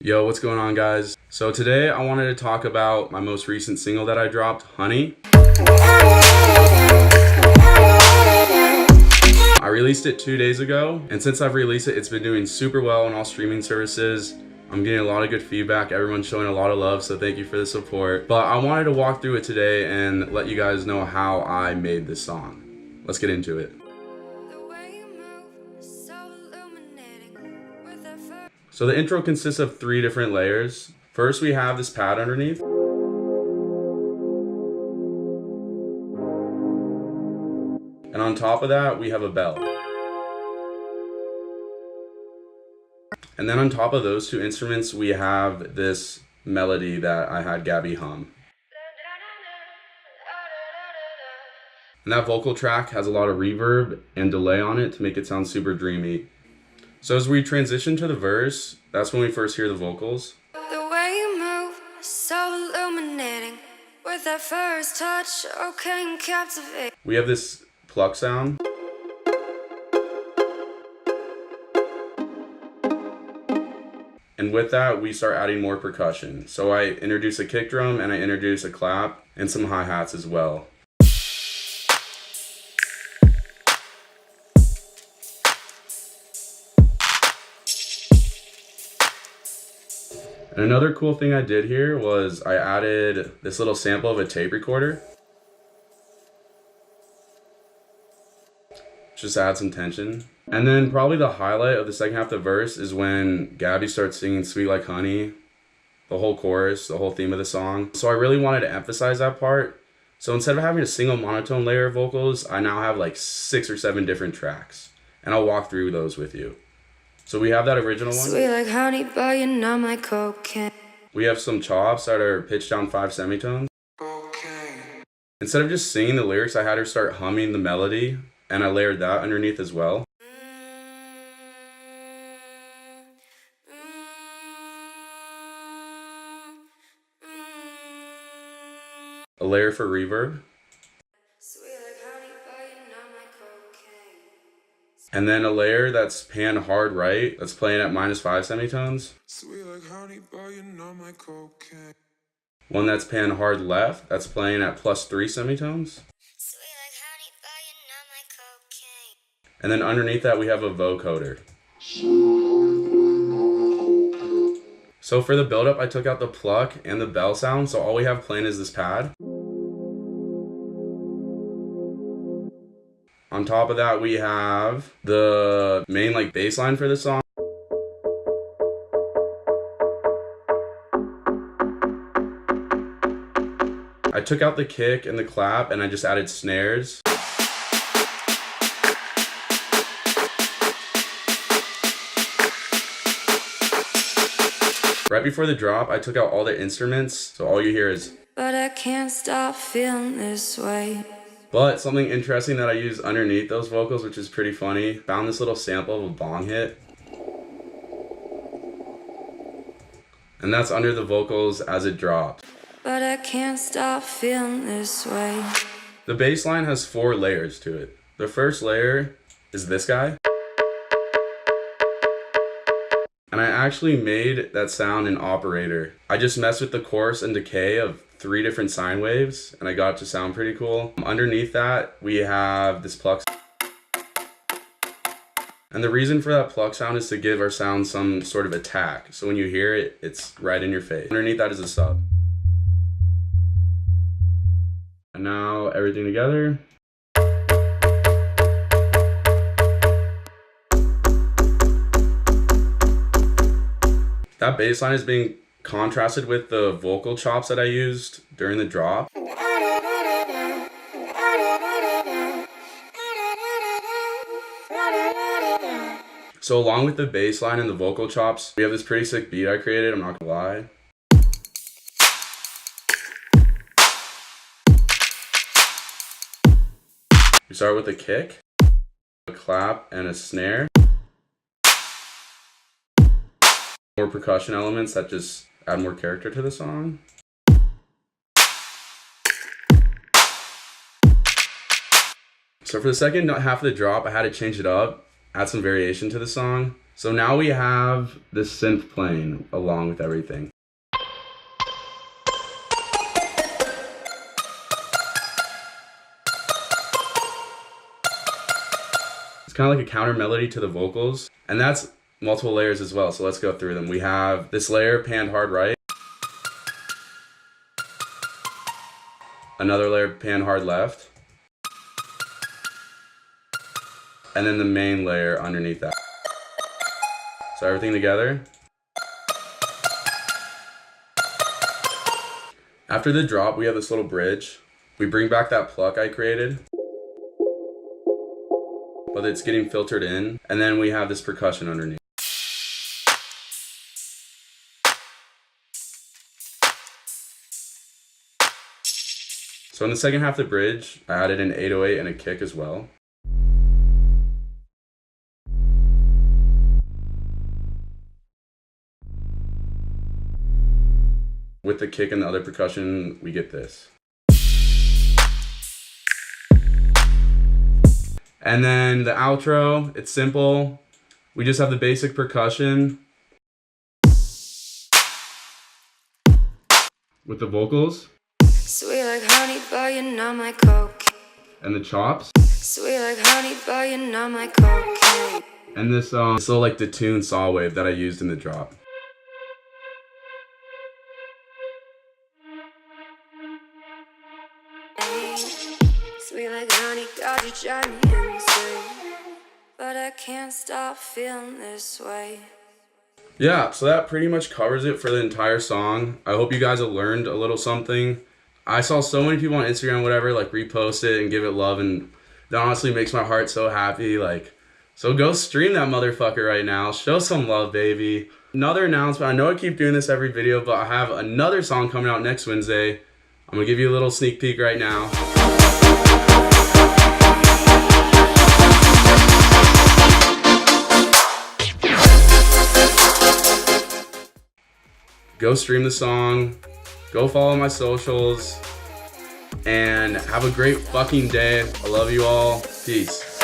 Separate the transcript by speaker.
Speaker 1: Yo, what's going on, guys? So today I wanted to talk about my most recent single that I dropped, Honey. I released it 2 days ago, and since I've released it, it's been doing super well on all streaming services. I'm getting a lot of good feedback. Everyone's showing a lot of love, so thank you for the support. But I wanted to walk through it today and let you guys know how I made this song. Let's get into it. So the intro consists of 3 different layers. First, we have this pad underneath. And on top of that, we have a bell. And then on top of those 2 instruments, we have this melody that I had Gabby hum. And that vocal track has a lot of reverb and delay on it to make it sound super dreamy. So as we transition to the verse, that's when we first hear the vocals.
Speaker 2: The way you move is so illuminating. With that first touch, okay, and captivate.
Speaker 1: We have this pluck sound. And with that, we start adding more percussion. So I introduce a kick drum and I introduce a clap and some hi-hats as well. And another cool thing I did here was I added this little sample of a tape recorder. Just add some tension. And then probably the highlight of the second half of the verse is when Gabby starts singing Sweet Like Honey, the whole chorus, the whole theme of the song. So I really wanted to emphasize that part. So instead of having a single monotone layer of vocals, I now have like 6 or 7 different tracks. And I'll walk through those with you. So we have that original one.
Speaker 2: Sweet like honey, but you're not my cocaine.
Speaker 1: We have some chops that are pitched down 5 semitones.
Speaker 2: Okay.
Speaker 1: Instead of just singing the lyrics, I had her start humming the melody, and I layered that underneath as well. A layer for reverb. And then a layer that's pan hard right, that's playing at -5 semitones.
Speaker 2: Sweet like honey, but you're not my cocaine.
Speaker 1: One that's pan hard left, that's playing at +3 semitones.
Speaker 2: Sweet like honey, but you're not my cocaine.
Speaker 1: And then underneath that we have a vocoder. So for the build-up, I took out the pluck and the bell sound, so all we have playing is this pad. On top of that, we have the main bass line for the song. I took out the kick and the clap and I just added snares. Right before the drop, I took out all the instruments, so all you hear is...
Speaker 2: But I can't stop feeling this way.
Speaker 1: But something interesting that I used underneath those vocals, which is pretty funny, found this little sample of a bong hit. And that's under the vocals as it dropped.
Speaker 2: But I can't stop feeling this way.
Speaker 1: The bass line has 4 layers to it. The first layer is this guy. And I actually made that sound an operator. I just messed with the chorus and decay of 3 different sine waves, and I got it to sound pretty cool. Underneath that, we have this pluck. And the reason for that pluck sound is to give our sound some sort of attack. So when you hear it, it's right in your face. Underneath that is a sub. And now everything together. That bass line is being contrasted with the vocal chops that I used during the drop. So along with the bass line and the vocal chops, we have this pretty sick beat I created, I'm not gonna lie. We start with a kick, a clap, and a snare. More percussion elements that just add more character to the song. So for the second half of the drop, I had to change it up, add some variation to the song. So now we have the synth playing along with everything. It's kind of like a counter melody to the vocals, and that's multiple layers as well, so let's go through them. We have this layer panned hard right, another layer panned hard left, and then the main layer underneath that. So everything together. After the drop, we have this little bridge. We bring back that pluck I created, but it's getting filtered in, and then we have this percussion underneath. So in the second half of the bridge, I added an 808 and a kick as well. With the kick and the other percussion, we get this. And then the outro, it's simple. We just have the basic percussion with the vocals.
Speaker 2: Sweet like honey, but you're not my coke.
Speaker 1: And the chops.
Speaker 2: Sweet like honey, but you're not my cocaine.
Speaker 1: And this little like detune saw wave that I used in the drop.
Speaker 2: Sweet like honey, God, you drive me insane. But I can't stop feeling this way.
Speaker 1: Yeah, so that pretty much covers it for the entire song. I hope you guys have learned a little something. I saw so many people on Instagram, whatever, like repost it and give it love, and that honestly makes my heart so happy. Like, so go stream that motherfucker right now. Show some love, baby. Another announcement. I know I keep doing this every video, but I have another song coming out next Wednesday. I'm gonna give you a little sneak peek right now. Go stream the song, go follow my socials, and have a great fucking day. I love you all. Peace.